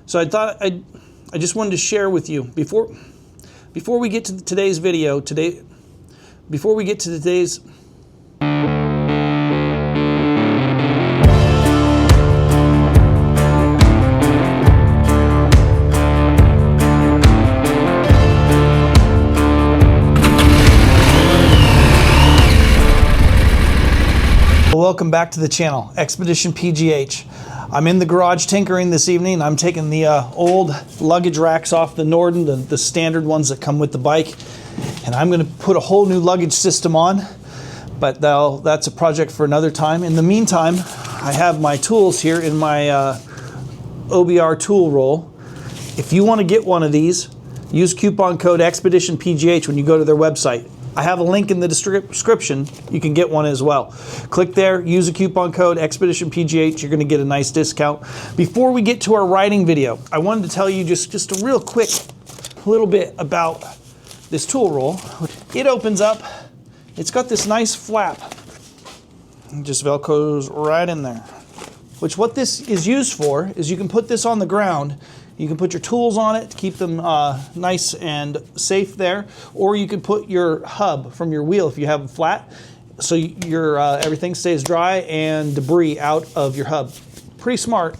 So I thought I just wanted to share with you before we get to today's video before we get to today's Welcome back to the channel, Xpeditionpgh. I'm in the garage tinkering this evening. I'm taking the old luggage racks off the Norden, the standard ones that come with the bike, and I'm going to put a whole new luggage system on, but that's a project for another time. In the meantime, I have my tools here in my OBR tool roll. If you want to get one of these, use coupon code Xpeditionpgh when you go to their website. I have a link in the description. You can get one as well. Click there, use a coupon code Xpeditionpgh. You're going to get a nice discount. Before we get to our riding video, I wanted to tell you just a real quick little bit about this tool roll. It opens up. It's got this nice flap. It just Velcros right in there. Which what this is used for is you can put this on the ground. You can put your tools on it to keep them nice and safe there, or you can put your hub from your wheel if you have it flat, so your everything stays dry and debris out of your hub. Pretty smart,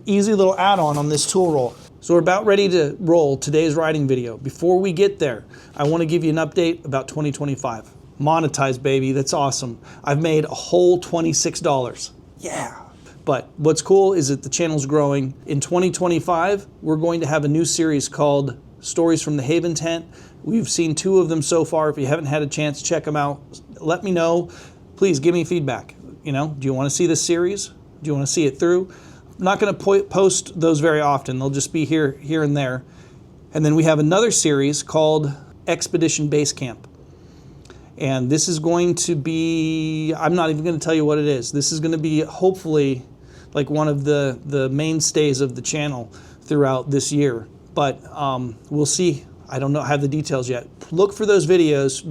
easy little add-on on this tool roll. So we're about ready to roll today's riding video. Before we get there, I want to give you an update about 2025. Monetized, baby, that's awesome. I've made a whole $26. Yeah. But what's cool is that the channel's growing. In 2025, we're going to have a new series called Stories from the Haven Tent. We've seen 2 of them so far. If you haven't had a chance to check them out, let me know. Please give me feedback. You know, do you want to see this series? Do you want to see it through? I'm not going to post those very often. They'll just be here and there. And then we have another series called Expedition Base Camp. And this is going to be, I'm not even going to tell you what it is. This is going to be hopefully like one of the mainstays of the channel throughout this year. But we'll see. I don't know, have the details yet. Look for those videos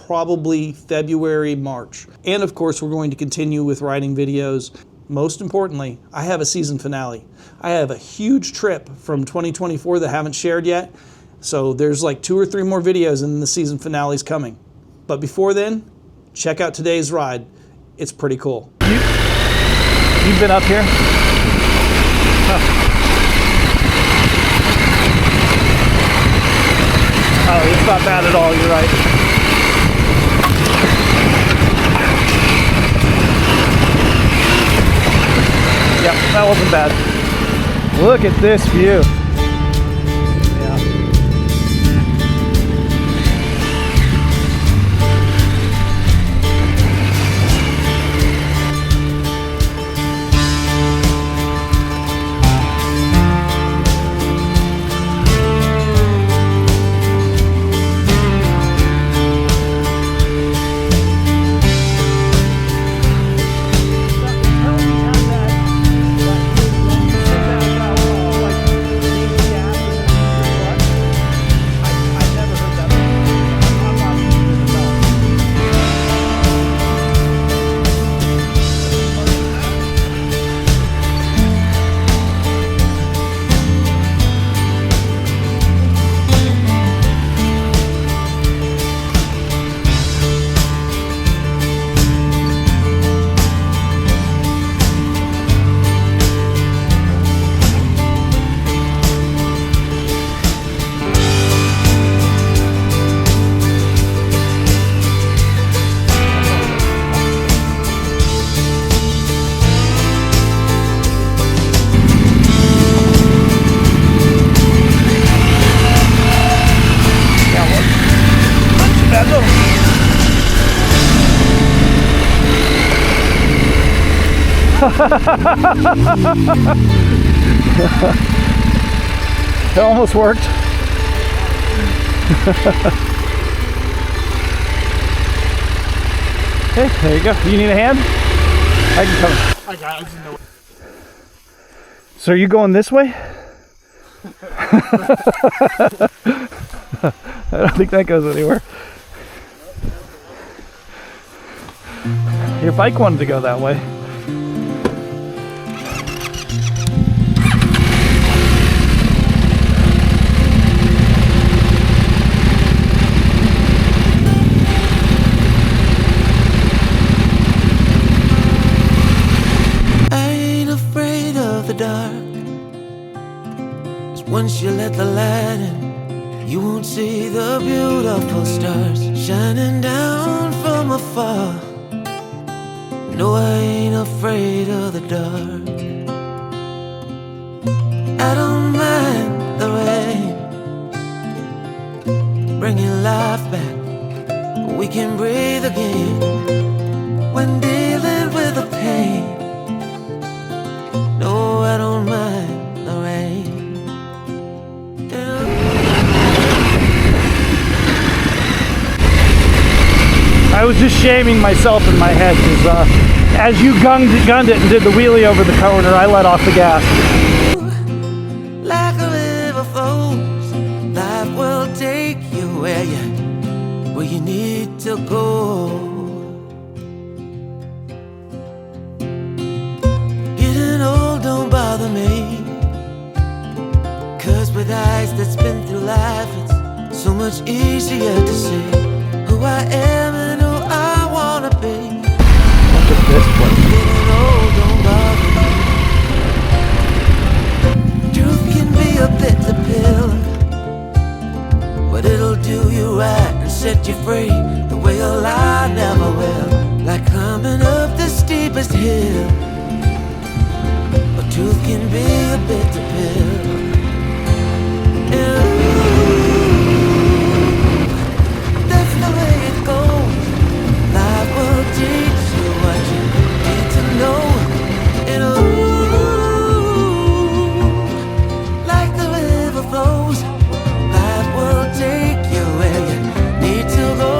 probably February, March. And of course, we're going to continue with riding videos. Most importantly, I have a season finale. I have a huge trip from 2024 that I haven't shared yet. So there's like 2 or 3 more videos and the season finale's coming. But before then, check out today's ride. It's pretty cool. You've been up here? Huh. Oh, it's not bad at all, you're right. Yep, that wasn't bad. Look at this view. It almost worked. Okay, there you go. You need a hand? I can come. I got it. I just know. So are you going this way? I don't think that goes anywhere. Your bike wanted to go that way. Once you let the light in, you won't see the beautiful stars shining down from afar. No, I ain't afraid of the dark. I don't mind the rain, bringing life back. We can breathe again when dealing with the pain. No, I don't mind the rain. I was just shaming myself in my head because as you gunned it and did the wheelie over the corner, I let off the gas. Like a river flows, life will take you where you need to go. Getting old don't bother me, 'cause with eyes that's been through life, it's so much easier to see who I am and who I wanna be. Look at this place. Getting old don't bother me. Truth can be a bitter pill, but it'll do you right and set you free the way a lie never will. Like climbing up the steepest hill. But truth can be a bitter pill. And that's the way it goes. Life will teach you what you need to know. And like the river flows, life will take you where you need to go.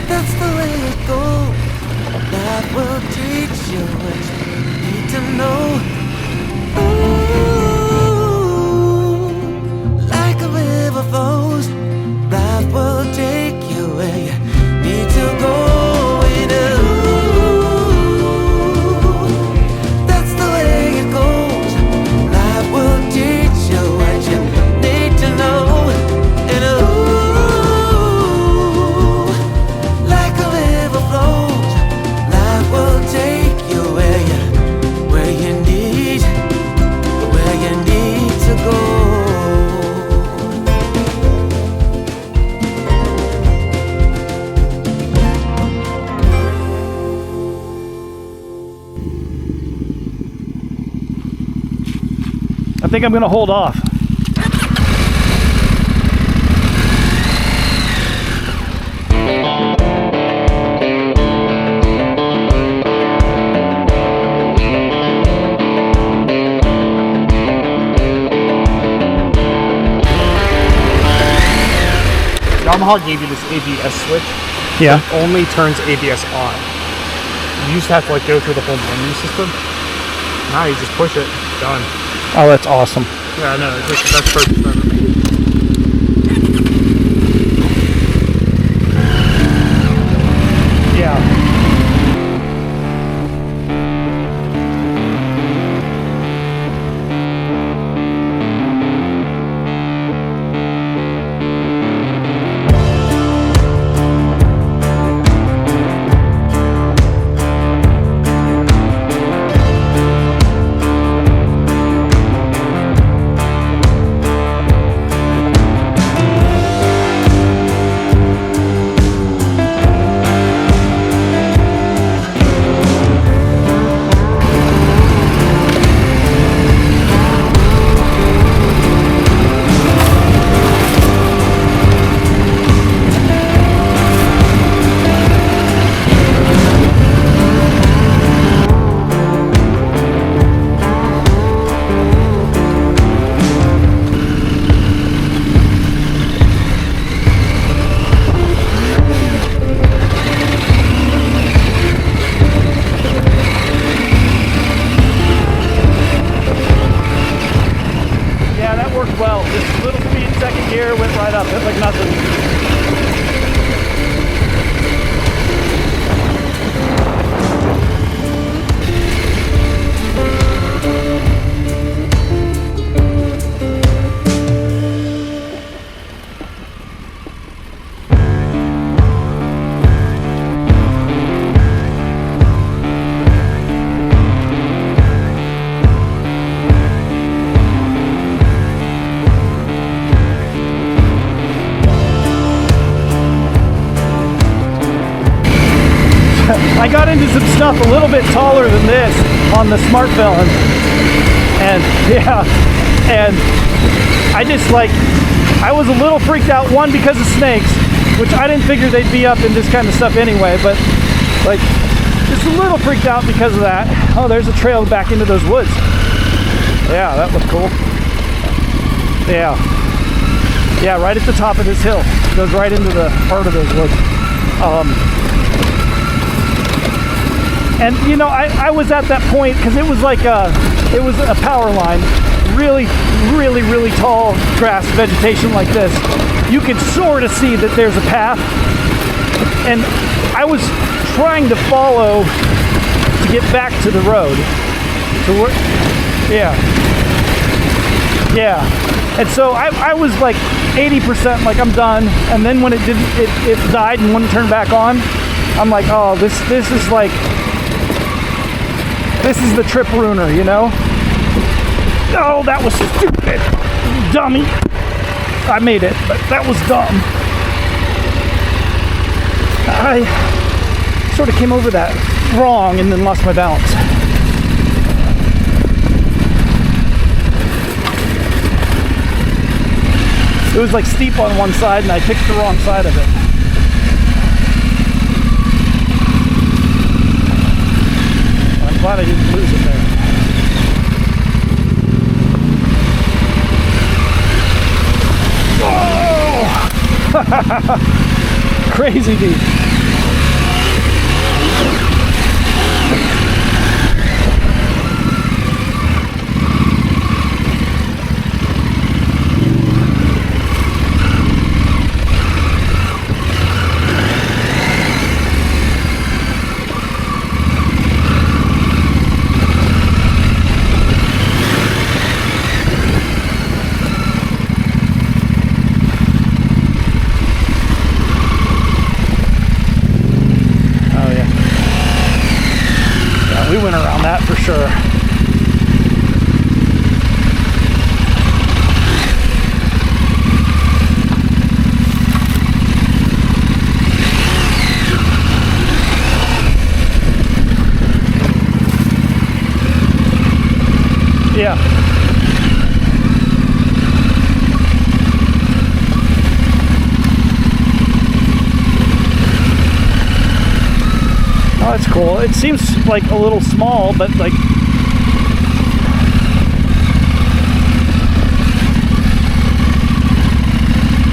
That's the way it goes. Life will teach you what you need to know. Ooh, like a river flows, life will take you where you need to go. And ooh, that's the way it goes. Life will teach you what you need to know. And ooh, like a river flows, life will take you where you need to go. I think I'm going to hold off. Yamaha gave you this ABS switch. Yeah. It only turns ABS on. You used to have to like go through the whole menu system. Now you just push it, done. Oh, that's awesome. Yeah, I know. It's like the best purchase I've ever made. Yeah. I got into some stuff a little bit taller than this on the smart film, and yeah, and I just like, I was a little freaked out, one, because of snakes, which I didn't figure they'd be up in this kind of stuff anyway, but like just a little freaked out because of that. Oh, there's a trail back into those woods. Yeah, that looked cool. Yeah. Yeah, right at the top of this hill. It goes right into the heart of those woods. And you know, I was at that point because it was like it was a power line, really, really, really tall grass vegetation like this. You could sort of see that there's a path, and I was trying to follow to get back to the road. To where, yeah, yeah. And so I was like 80%, like I'm done. And then when it didn't, it died and wouldn't turn back on. I'm like, oh, this is like, this is the trip ruiner, you know? Oh, that was stupid, dummy. I made it, but that was dumb. I sort of came over that wrong and then lost my balance. It was like steep on one side and I picked the wrong side of it. I'm glad I didn't lose it there. Oh! Crazy deep. We went around that for sure. Yeah. Oh, that's cool. It seems like a little small, but like,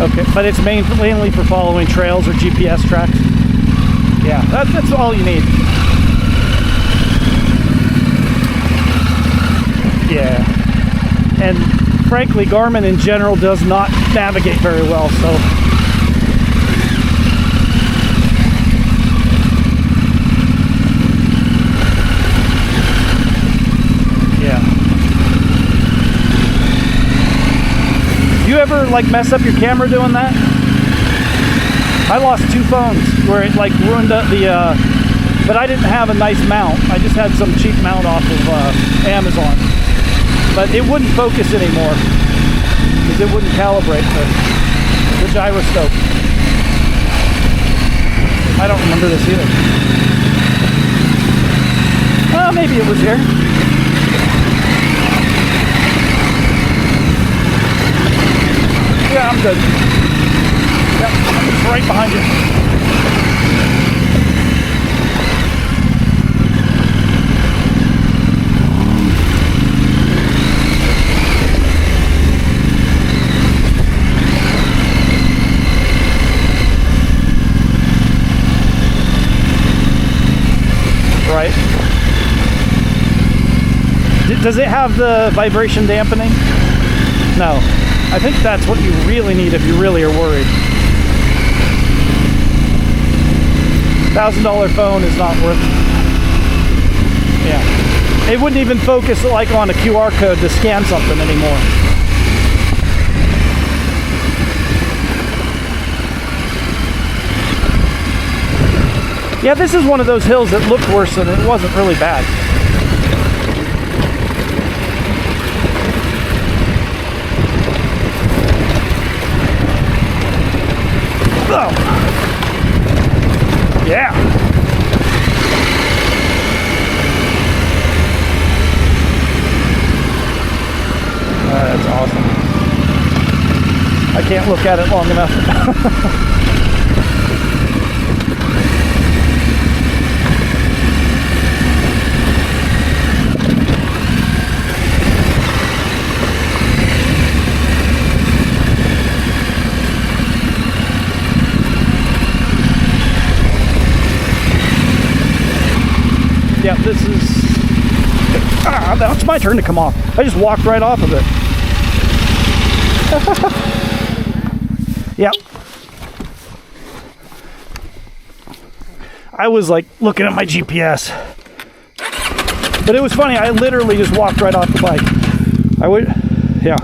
okay, but it's mainly for following trails or GPS tracks. Yeah, that's all you need. Yeah, and frankly, Garmin in general does not navigate very well, so. Do you ever like mess up your camera doing that? I lost 2 phones where it like ruined up the, but I didn't have a nice mount. I just had some cheap mount off of Amazon. But it wouldn't focus anymore because it wouldn't calibrate the gyroscope. I don't remember this either. Oh, maybe it was here. Yeah, I'm good. Yep, I'm right behind you. Right. Does it have the vibration dampening? No. I think that's what you really need if you really are worried. $1,000 phone is not worth it. Yeah. It wouldn't even focus like on a QR code to scan something anymore. Yeah, this is one of those hills that looked worse than it wasn't really bad. Oh. Yeah. can't look at it long enough. Yeah, this is... now it's my turn to come off. I just walked right off of it. Yep. I was like looking at my GPS. But it was funny, I literally just walked right off the bike. I would... yeah.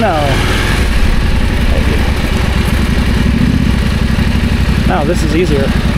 No. No, this is easier.